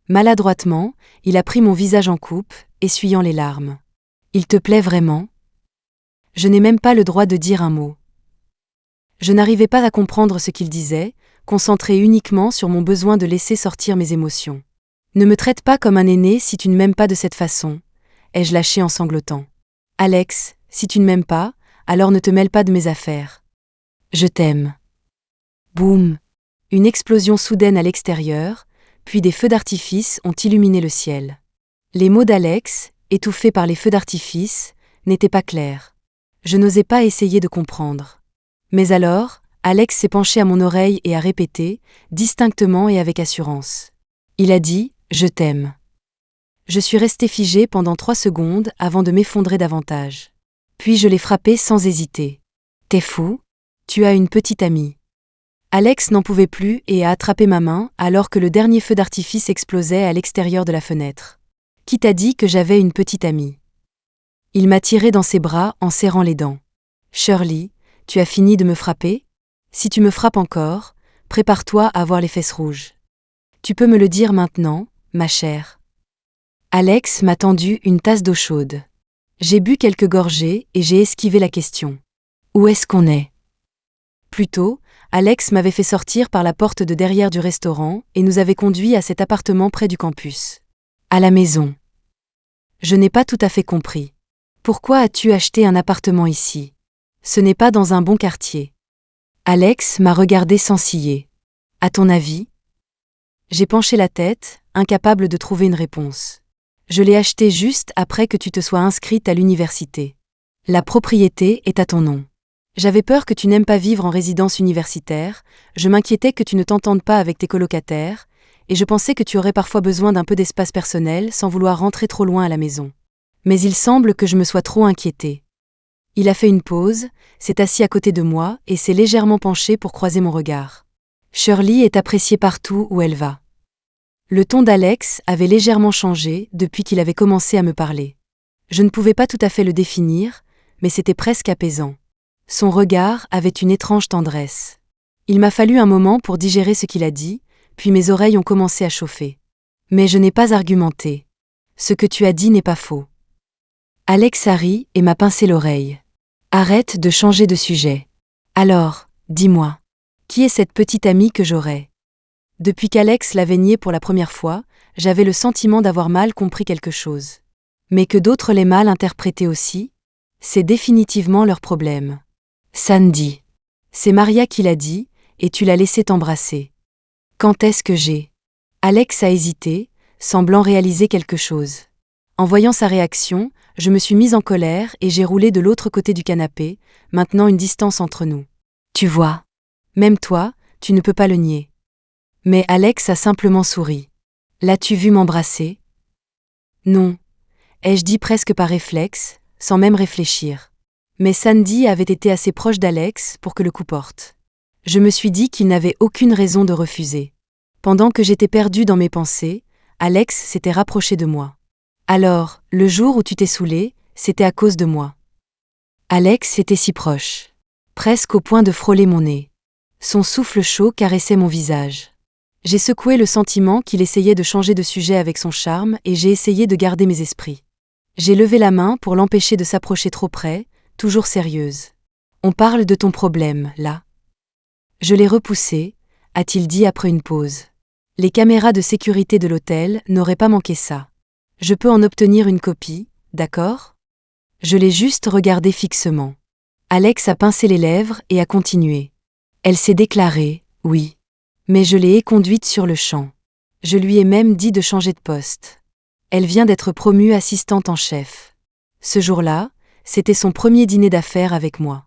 Maladroitement, il a pris mon visage en coupe, essuyant les larmes. « Il te plaît vraiment ?» Je n'ai même pas le droit de dire un mot. Je n'arrivais pas à comprendre ce qu'il disait, concentré uniquement sur mon besoin de laisser sortir mes émotions. « Ne me traite pas comme un aîné si tu ne m'aimes pas de cette façon », ai-je lâché en sanglotant. « Alex, si tu ne m'aimes pas, alors ne te mêle pas de mes affaires. Je t'aime. » Boum ! Une explosion soudaine à l'extérieur, puis des feux d'artifice ont illuminé le ciel. Les mots d'Alex, étouffés par les feux d'artifice, n'étaient pas clairs. Je n'osais pas essayer de comprendre. Mais alors, Alex s'est penché à mon oreille et a répété, distinctement et avec assurance. Il a dit « Je t'aime ». Je suis restée figée pendant 3 secondes avant de m'effondrer davantage. Puis je l'ai frappé sans hésiter. « T'es fou ? Tu as une petite amie. » Alex n'en pouvait plus et a attrapé ma main alors que le dernier feu d'artifice explosait à l'extérieur de la fenêtre. « Qui t'a dit que j'avais une petite amie ?» Il m'a tirée dans ses bras en serrant les dents. « Shirley, tu as fini de me frapper ? Si tu me frappes encore, prépare-toi à avoir les fesses rouges. Tu peux me le dire maintenant, ma chère. » Alex m'a tendu une tasse d'eau chaude. J'ai bu quelques gorgées et j'ai esquivé la question. « Où est-ce qu'on est ? » Plus tôt, Alex m'avait fait sortir par la porte de derrière du restaurant et nous avait conduits à cet appartement près du campus. À la maison. Je n'ai pas tout à fait compris. Pourquoi as-tu acheté un appartement ici ? Ce n'est pas dans un bon quartier. Alex m'a regardé sans ciller. À ton avis ? J'ai penché la tête, incapable de trouver une réponse. Je l'ai acheté juste après que tu te sois inscrite à l'université. La propriété est à ton nom. J'avais peur que tu n'aimes pas vivre en résidence universitaire, je m'inquiétais que tu ne t'entendes pas avec tes colocataires, et je pensais que tu aurais parfois besoin d'un peu d'espace personnel sans vouloir rentrer trop loin à la maison. Mais il semble que je me sois trop inquiétée. Il a fait une pause, s'est assis à côté de moi et s'est légèrement penché pour croiser mon regard. Shirley est appréciée partout où elle va. Le ton d'Alex avait légèrement changé depuis qu'il avait commencé à me parler. Je ne pouvais pas tout à fait le définir, mais c'était presque apaisant. Son regard avait une étrange tendresse. Il m'a fallu un moment pour digérer ce qu'il a dit, puis mes oreilles ont commencé à chauffer. Mais je n'ai pas argumenté. Ce que tu as dit n'est pas faux. Alex a ri et m'a pincé l'oreille. Arrête de changer de sujet. Alors, dis-moi, qui est cette petite amie que j'aurais ? Depuis qu'Alex l'avait nié pour la première fois, j'avais le sentiment d'avoir mal compris quelque chose. Mais que d'autres l'aient mal interprété aussi ? C'est définitivement leur problème. Sandy. C'est Maria qui l'a dit, et tu l'as laissé t'embrasser. Quand est-ce que j'ai ? Alex a hésité, semblant réaliser quelque chose. En voyant sa réaction, je me suis mise en colère et j'ai roulé de l'autre côté du canapé, maintenant une distance entre nous. Tu vois ? Même toi, tu ne peux pas le nier. Mais Alex a simplement souri. L'as-tu vu m'embrasser? Non, ai-je dit presque par réflexe, sans même réfléchir. Mais Sandy avait été assez proche d'Alex pour que le coup porte. Je me suis dit qu'il n'avait aucune raison de refuser. Pendant que j'étais perdue dans mes pensées, Alex s'était rapproché de moi. Alors, le jour où tu t'es saoulé, c'était à cause de moi. Alex était si proche. Presque au point de frôler mon nez. Son souffle chaud caressait mon visage. J'ai secoué le sentiment qu'il essayait de changer de sujet avec son charme et j'ai essayé de garder mes esprits. J'ai levé la main pour l'empêcher de s'approcher trop près, toujours sérieuse. On parle de ton problème, là. Je l'ai repoussé, a-t-il dit après une pause. Les caméras de sécurité de l'hôtel n'auraient pas manqué ça. Je peux en obtenir une copie, d'accord? Je l'ai juste regardé fixement. Alex a pincé les lèvres et a continué. Elle s'est déclarée, oui. Mais je l'ai éconduite sur le champ. Je lui ai même dit de changer de poste. Elle vient d'être promue assistante en chef. Ce jour-là, c'était son premier dîner d'affaires avec moi.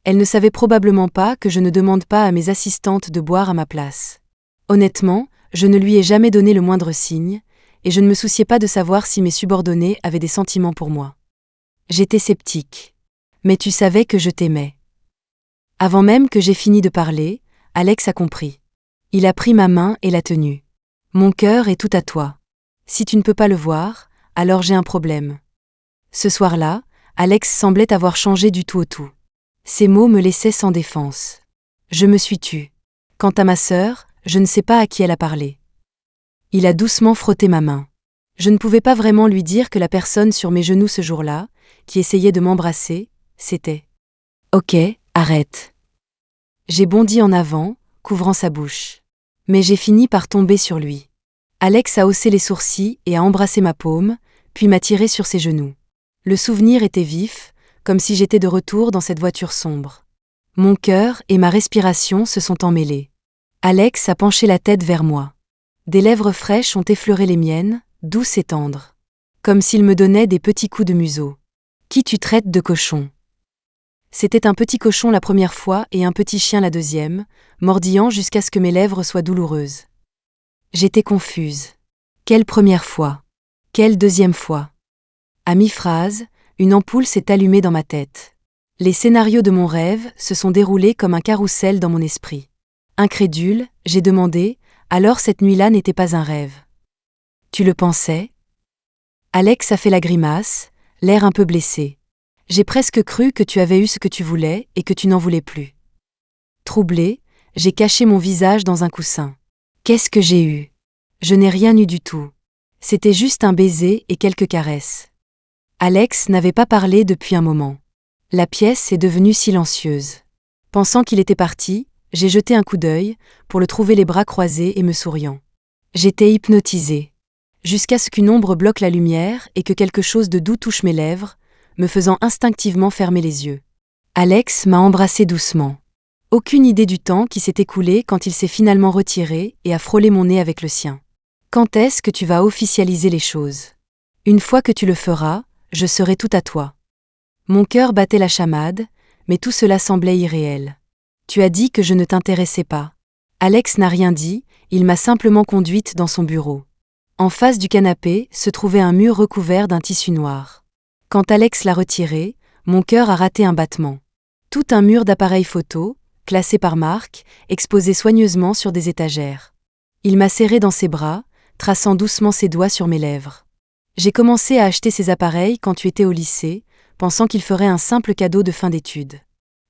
Elle ne savait probablement pas que je ne demande pas à mes assistantes de boire à ma place. Honnêtement, je ne lui ai jamais donné le moindre signe, et je ne me souciais pas de savoir si mes subordonnés avaient des sentiments pour moi. J'étais sceptique. Mais tu savais que je t'aimais. Avant même que j'aie fini de parler, Alex a compris. Il a pris ma main et l'a tenue. Mon cœur est tout à toi. Si tu ne peux pas le voir, alors j'ai un problème. Ce soir-là, Alex semblait avoir changé du tout au tout. Ses mots me laissaient sans défense. Je me suis tue. Quant à ma sœur, je ne sais pas à qui elle a parlé. Il a doucement frotté ma main. Je ne pouvais pas vraiment lui dire que la personne sur mes genoux ce jour-là, qui essayait de m'embrasser, c'était. Ok, arrête. J'ai bondi en avant, couvrant sa bouche. Mais j'ai fini par tomber sur lui. Alex a haussé les sourcils et a embrassé ma paume, puis m'a tiré sur ses genoux. Le souvenir était vif, comme si j'étais de retour dans cette voiture sombre. Mon cœur et ma respiration se sont emmêlés. Alex a penché la tête vers moi. Des lèvres fraîches ont effleuré les miennes, douces et tendres. Comme s'il me donnait des petits coups de museau. Qui tu traites de cochon? C'était un petit cochon la première fois et un petit chien la deuxième, mordillant jusqu'à ce que mes lèvres soient douloureuses. J'étais confuse. Quelle première fois? Quelle deuxième fois? À mi-phrase, une ampoule s'est allumée dans ma tête. Les scénarios de mon rêve se sont déroulés comme un carrousel dans mon esprit. Incrédule, j'ai demandé, alors cette nuit-là n'était pas un rêve. Tu le pensais? Alex a fait la grimace, l'air un peu blessé. J'ai presque cru que tu avais eu ce que tu voulais et que tu n'en voulais plus. Troublée, j'ai caché mon visage dans un coussin. Qu'est-ce que j'ai eu? Je n'ai rien eu du tout. C'était juste un baiser et quelques caresses. Alex n'avait pas parlé depuis un moment. La pièce est devenue silencieuse. Pensant qu'il était parti, j'ai jeté un coup d'œil, pour le trouver les bras croisés et me souriant. J'étais hypnotisée. Jusqu'à ce qu'une ombre bloque la lumière et que quelque chose de doux touche mes lèvres, me faisant instinctivement fermer les yeux. Alex m'a embrassée doucement. Aucune idée du temps qui s'est écoulé quand il s'est finalement retiré et a frôlé mon nez avec le sien. Quand est-ce que tu vas officialiser les choses? Une fois que tu le feras, je serai tout à toi. Mon cœur battait la chamade, mais tout cela semblait irréel. Tu as dit que je ne t'intéressais pas. Alex n'a rien dit, il m'a simplement conduite dans son bureau. En face du canapé se trouvait un mur recouvert d'un tissu noir. Quand Alex l'a retiré, mon cœur a raté un battement. Tout un mur d'appareils photo, classés par marque, exposés soigneusement sur des étagères. Il m'a serré dans ses bras, traçant doucement ses doigts sur mes lèvres. J'ai commencé à acheter ces appareils quand tu étais au lycée, pensant qu'ils feraient un simple cadeau de fin d'études.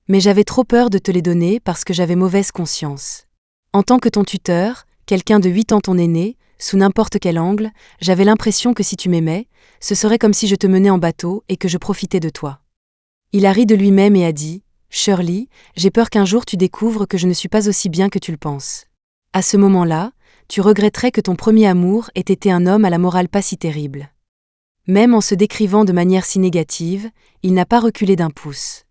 Mais j'avais trop peur de te les donner parce que j'avais mauvaise conscience. En tant que ton tuteur, quelqu'un de 8 ans ton aîné, sous n'importe quel angle, j'avais l'impression que si tu m'aimais, ce serait comme si je te menais en bateau et que je profitais de toi. Il a ri de lui-même et a dit « Shirley, j'ai peur qu'un jour tu découvres que je ne suis pas aussi bien que tu le penses. À ce moment-là, tu regretterais que ton premier amour ait été un homme à la morale pas si terrible. » Même en se décrivant de manière si négative, il n'a pas reculé d'un pouce.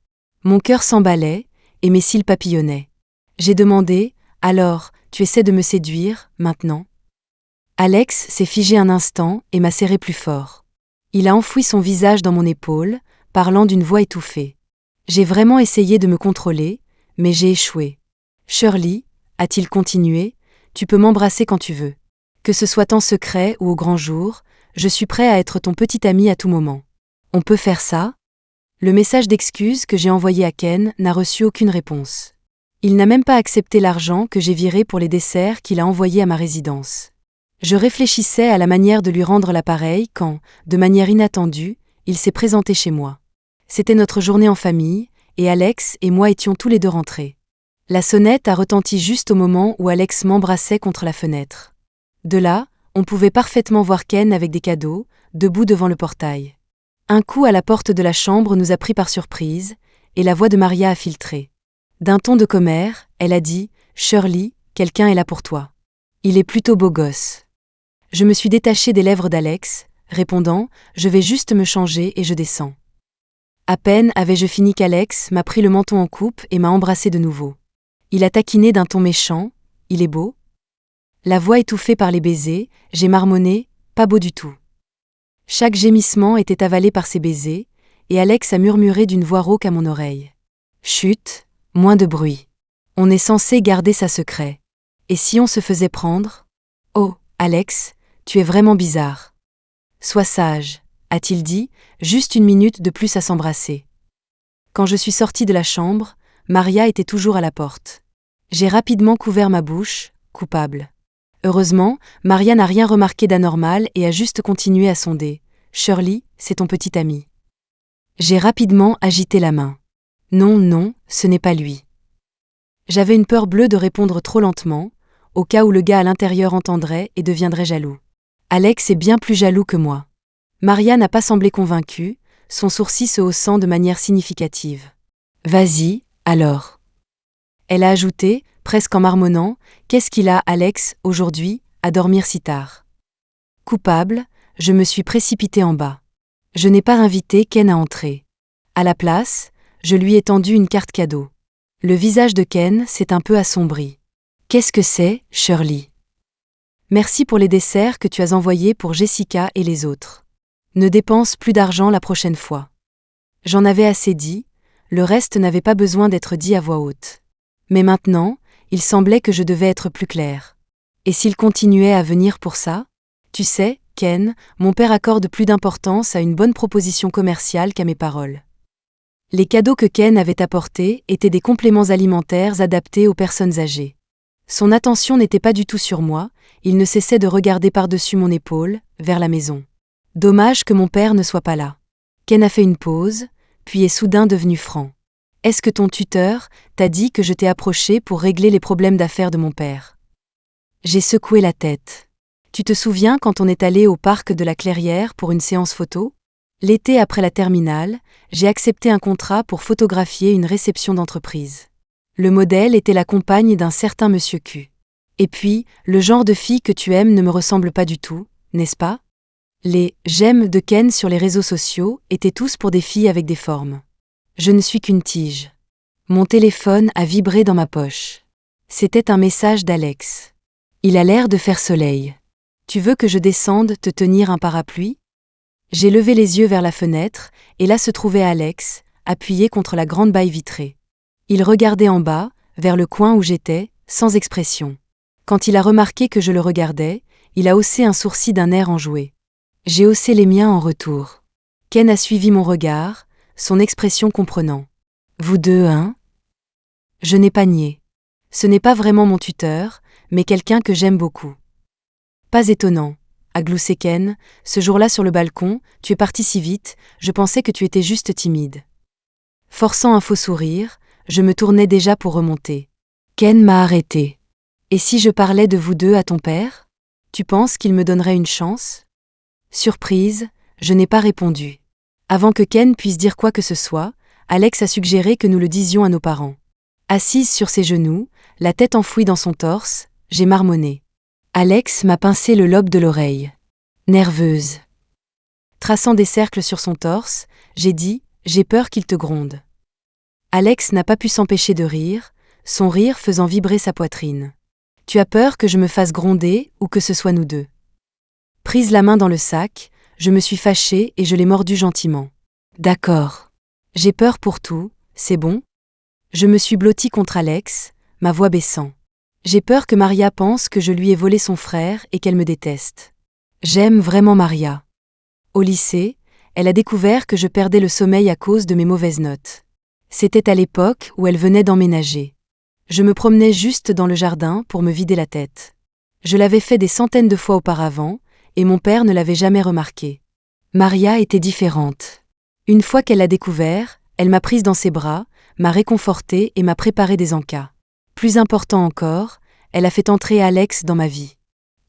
Mon cœur s'emballait, et mes cils papillonnaient. J'ai demandé « Alors, tu essaies de me séduire, maintenant ?» Alex s'est figé un instant et m'a serré plus fort. Il a enfoui son visage dans mon épaule, parlant d'une voix étouffée. J'ai vraiment essayé de me contrôler, mais j'ai échoué. Shirley, a-t-il continué, tu peux m'embrasser quand tu veux. Que ce soit en secret ou au grand jour, je suis prêt à être ton petit ami à tout moment. On peut faire ça? Le message d'excuse que j'ai envoyé à Ken n'a reçu aucune réponse. Il n'a même pas accepté l'argent que j'ai viré pour les desserts qu'il a envoyés à ma résidence. Je réfléchissais à la manière de lui rendre l'appareil quand, de manière inattendue, il s'est présenté chez moi. C'était notre journée en famille, et Alex et moi étions tous les deux rentrés. La sonnette a retenti juste au moment où Alex m'embrassait contre la fenêtre. De là, on pouvait parfaitement voir Ken avec des cadeaux, debout devant le portail. Un coup à la porte de la chambre nous a pris par surprise, et la voix de Maria a filtré. D'un ton de commère, elle a dit « Shirley, quelqu'un est là pour toi. Il est plutôt beau gosse. » Je me suis détachée des lèvres d'Alex, répondant « Je vais juste me changer et je descends. » À peine avais-je fini qu'Alex m'a pris le menton en coupe et m'a embrassé de nouveau. Il a taquiné d'un ton méchant « Il est beau ?» La voix étouffée par les baisers, j'ai marmonné « Pas beau du tout. » Chaque gémissement était avalé par ses baisers, et Alex a murmuré d'une voix rauque à mon oreille. Chut, moins de bruit. On est censé garder sa secret. Et si on se faisait prendre? Oh, Alex, tu es vraiment bizarre. Sois sage, a-t-il dit, juste une minute de plus à s'embrasser. Quand je suis sortie de la chambre, Maria était toujours à la porte. J'ai rapidement couvert ma bouche, coupable. Heureusement, Maria n'a rien remarqué d'anormal et a juste continué à sonder. « Shirley, c'est ton petit ami. » J'ai rapidement agité la main. Non, non, ce n'est pas lui. J'avais une peur bleue de répondre trop lentement, au cas où le gars à l'intérieur entendrait et deviendrait jaloux. Alex est bien plus jaloux que moi. Maria n'a pas semblé convaincue, son sourcil se haussant de manière significative. « Vas-y, alors. » Elle a ajouté, presque en marmonnant, « Qu'est-ce qu'il a, Alex, aujourd'hui, à dormir si tard ?» Coupable, je me suis précipitée en bas. Je n'ai pas invité Ken à entrer. À la place, je lui ai tendu une carte cadeau. Le visage de Ken s'est un peu assombri. « Qu'est-ce que c'est, Shirley ? » Merci pour les desserts que tu as envoyés pour Jessica et les autres. Ne dépense plus d'argent la prochaine fois. J'en avais assez dit, le reste n'avait pas besoin d'être dit à voix haute. Mais maintenant, il semblait que je devais être plus claire. Et s'il continuait à venir pour ça? Tu sais, Ken, mon père accorde plus d'importance à une bonne proposition commerciale qu'à mes paroles. Les cadeaux que Ken avait apportés étaient des compléments alimentaires adaptés aux personnes âgées. Son attention n'était pas du tout sur moi, il ne cessait de regarder par-dessus mon épaule, vers la maison. Dommage que mon père ne soit pas là. Ken a fait une pause, puis est soudain devenu franc. Est-ce que ton tuteur t'a dit que je t'ai approché pour régler les problèmes d'affaires de mon père? J'ai secoué la tête. Tu te souviens quand on est allé au parc de la Clairière pour une séance photo? L'été après la terminale, j'ai accepté un contrat pour photographier une réception d'entreprise. Le modèle était la compagne d'un certain monsieur Q. Et puis, le genre de fille que tu aimes ne me ressemble pas du tout, n'est-ce pas? Les « j'aime » de Ken sur les réseaux sociaux étaient tous pour des filles avec des formes. Je ne suis qu'une tige. Mon téléphone a vibré dans ma poche. C'était un message d'Alex. Il a l'air de faire soleil. Tu veux que je descende te tenir un parapluie? J'ai levé les yeux vers la fenêtre, et là se trouvait Alex, appuyé contre la grande baille vitrée. Il regardait en bas, vers le coin où j'étais, sans expression. Quand il a remarqué que je le regardais, il a haussé un sourcil d'un air enjoué. J'ai haussé les miens en retour. Ken a suivi mon regard, son expression comprenant. Vous deux, hein? Je n'ai pas nié. Ce n'est pas vraiment mon tuteur, mais quelqu'un que j'aime beaucoup. Pas étonnant, a gloussé Ken, ce jour-là sur le balcon, tu es parti si vite, je pensais que tu étais juste timide. Forçant un faux sourire, je me tournais déjà pour remonter. Ken m'a arrêté. Et si je parlais de vous deux à ton père? Tu penses qu'il me donnerait une chance? Surprise, je n'ai pas répondu. Avant que Ken puisse dire quoi que ce soit, Alex a suggéré que nous le disions à nos parents. Assise sur ses genoux, la tête enfouie dans son torse, j'ai marmonné. Alex m'a pincé le lobe de l'oreille. Nerveuse. Traçant des cercles sur son torse, j'ai dit « J'ai peur qu'il te gronde ». Alex n'a pas pu s'empêcher de rire, son rire faisant vibrer sa poitrine. « Tu as peur que je me fasse gronder ou que ce soit nous deux ?» Prise la main dans le sac, je me suis fâchée et je l'ai mordu gentiment. « D'accord. J'ai peur pour tout, c'est bon ?» Je me suis blottie contre Alex, ma voix baissant. J'ai peur que Maria pense que je lui ai volé son frère et qu'elle me déteste. J'aime vraiment Maria. Au lycée, elle a découvert que je perdais le sommeil à cause de mes mauvaises notes. C'était à l'époque où elle venait d'emménager. Je me promenais juste dans le jardin pour me vider la tête. Je l'avais fait des centaines de fois auparavant, et mon père ne l'avait jamais remarqué. Maria était différente. Une fois qu'elle l'a découvert, elle m'a prise dans ses bras, m'a réconfortée et m'a préparé des encas. Plus important encore, elle a fait entrer Alex dans ma vie.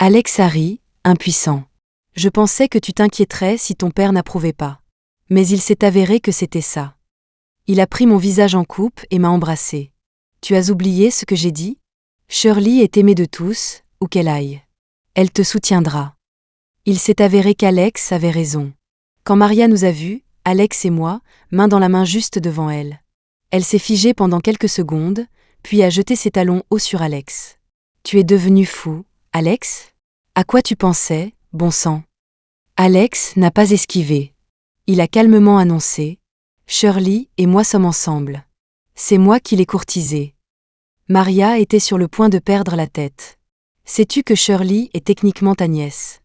Alex a ri, impuissant. Je pensais que tu t'inquiéterais si ton père n'approuvait pas. Mais il s'est avéré que c'était ça. Il a pris mon visage en coupe et m'a embrassée. Tu as oublié ce que j'ai dit ? Shirley est aimée de tous, où qu'elle aille. Elle te soutiendra. Il s'est avéré qu'Alex avait raison. Quand Maria nous a vus, Alex et moi, main dans la main juste devant elle. Elle s'est figée pendant quelques secondes, puis a jeté ses talons hauts sur Alex. Tu es devenu fou, Alex ? À quoi tu pensais, bon sang ? Alex n'a pas esquivé. Il a calmement annoncé : Shirley et moi sommes ensemble. C'est moi qui l'ai courtisée. Maria était sur le point de perdre la tête. Sais-tu que Shirley est techniquement ta nièce ?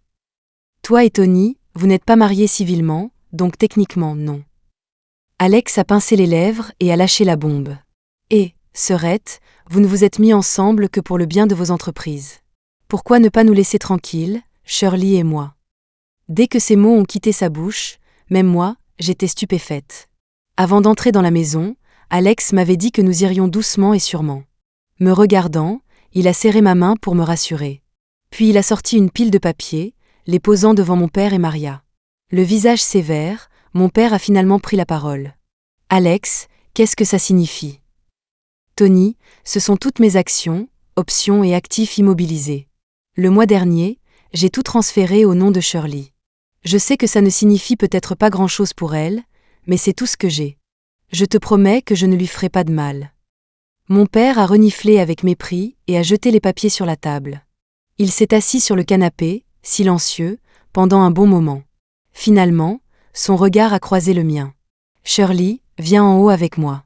Toi et Tony, vous n'êtes pas mariés civilement, donc techniquement non. Alex a pincé les lèvres et a lâché la bombe. Et, sœurette, vous ne vous êtes mis ensemble que pour le bien de vos entreprises. Pourquoi ne pas nous laisser tranquilles, Shirley et moi ? Dès que ces mots ont quitté sa bouche, même moi, j'étais stupéfaite. Avant d'entrer dans la maison, Alex m'avait dit que nous irions doucement et sûrement. Me regardant, il a serré ma main pour me rassurer. Puis il a sorti une pile de papiers, les posant devant mon père et Maria. Le visage sévère, mon père a finalement pris la parole. Alex, qu'est-ce que ça signifie ? Tony, ce sont toutes mes actions, options et actifs immobilisés. Le mois dernier, j'ai tout transféré au nom de Shirley. Je sais que ça ne signifie peut-être pas grand-chose pour elle, mais c'est tout ce que j'ai. Je te promets que je ne lui ferai pas de mal. Mon père a reniflé avec mépris et a jeté les papiers sur la table. Il s'est assis sur le canapé, silencieux, pendant un bon moment. Finalement, son regard a croisé le mien. Shirley, viens en haut avec moi.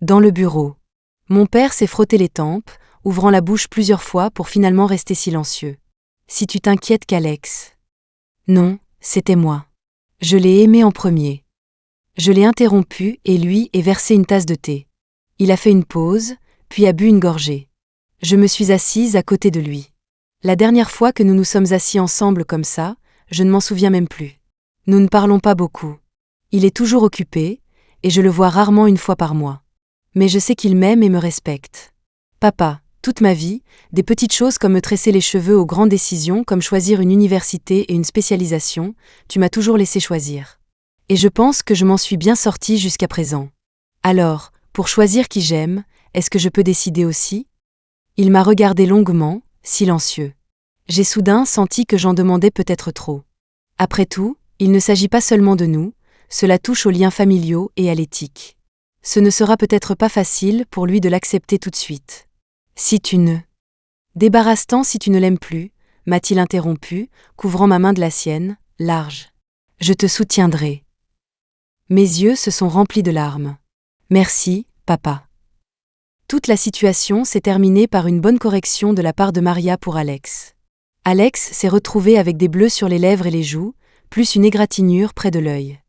Dans le bureau. Mon père s'est frotté les tempes, ouvrant la bouche plusieurs fois pour finalement rester silencieux. Si tu t'inquiètes qu'Alex. Non, c'était moi. Je l'ai aimé en premier. Je l'ai interrompu et lui ai versé une tasse de thé. Il a fait une pause, puis a bu une gorgée. Je me suis assise à côté de lui. La dernière fois que nous nous sommes assis ensemble comme ça, je ne m'en souviens même plus. Nous ne parlons pas beaucoup. Il est toujours occupé, et je le vois rarement une fois par mois. Mais je sais qu'il m'aime et me respecte. Papa, toute ma vie, des petites choses comme me tresser les cheveux aux grandes décisions comme choisir une université et une spécialisation, tu m'as toujours laissé choisir. Et je pense que je m'en suis bien sortie jusqu'à présent. Alors, pour choisir qui j'aime, est-ce que je peux décider aussi ? Il m'a regardé longuement, silencieux. J'ai soudain senti que j'en demandais peut-être trop. Après tout, il ne s'agit pas seulement de nous, cela touche aux liens familiaux et à l'éthique. Ce ne sera peut-être pas facile pour lui de l'accepter tout de suite. Si tu ne... Débarrasse-t'en si tu ne l'aimes plus, m'a-t-il interrompu, couvrant ma main de la sienne, large. Je te soutiendrai. Mes yeux se sont remplis de larmes. Merci, papa. Toute la situation s'est terminée par une bonne correction de la part de Maria pour Alex. Alex s'est retrouvé avec des bleus sur les lèvres et les joues, plus une égratignure près de l'œil.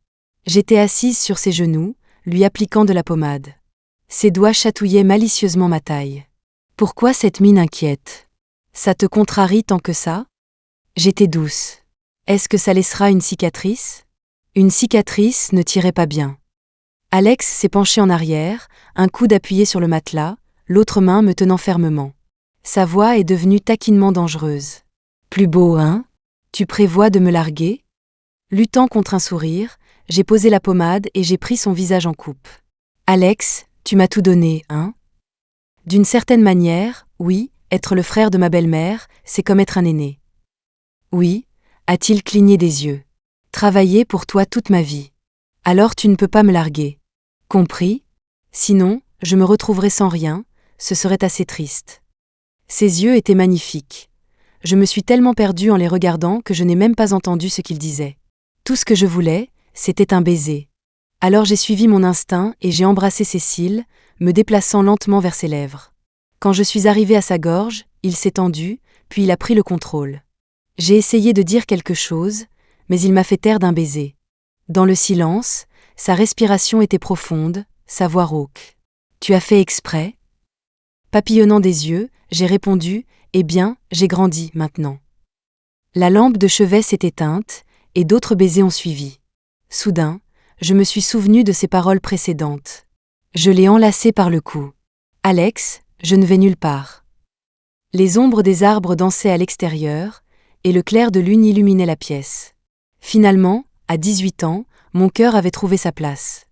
J'étais assise sur ses genoux, lui appliquant de la pommade. Ses doigts chatouillaient malicieusement ma taille. Pourquoi cette mine inquiète ? Ça te contrarie tant que ça ? J'étais douce. Est-ce que ça laissera une cicatrice ? Une cicatrice ne tirait pas bien. Alex s'est penché en arrière, un coude appuyé sur le matelas, l'autre main me tenant fermement. Sa voix est devenue taquinement dangereuse. Plus beau, hein ? Tu prévois de me larguer ? Luttant contre un sourire, j'ai posé la pommade et j'ai pris son visage en coupe. Alex, tu m'as tout donné, hein ? D'une certaine manière, oui, être le frère de ma belle-mère, c'est comme être un aîné. Oui, a-t-il cligné des yeux. Travailler pour toi toute ma vie. Alors tu ne peux pas me larguer. Compris ? Sinon, je me retrouverai sans rien, ce serait assez triste. Ses yeux étaient magnifiques. Je me suis tellement perdue en les regardant que je n'ai même pas entendu ce qu'il disait. Tout ce que je voulais, c'était un baiser. Alors j'ai suivi mon instinct et j'ai embrassé ses cils, me déplaçant lentement vers ses lèvres. Quand je suis arrivée à sa gorge, il s'est tendu, puis il a pris le contrôle. J'ai essayé de dire quelque chose, mais il m'a fait taire d'un baiser. Dans le silence, sa respiration était profonde, sa voix rauque. « Tu as fait exprès ?» Papillonnant des yeux, j'ai répondu « Eh bien, j'ai grandi maintenant. » La lampe de chevet s'est éteinte, et d'autres baisers ont suivi. Soudain, je me suis souvenu de ses paroles précédentes. Je l'ai enlacé par le cou. « Alex, je ne vais nulle part. » Les ombres des arbres dansaient à l'extérieur, et le clair de lune illuminait la pièce. Finalement, à 18 ans, mon cœur avait trouvé sa place.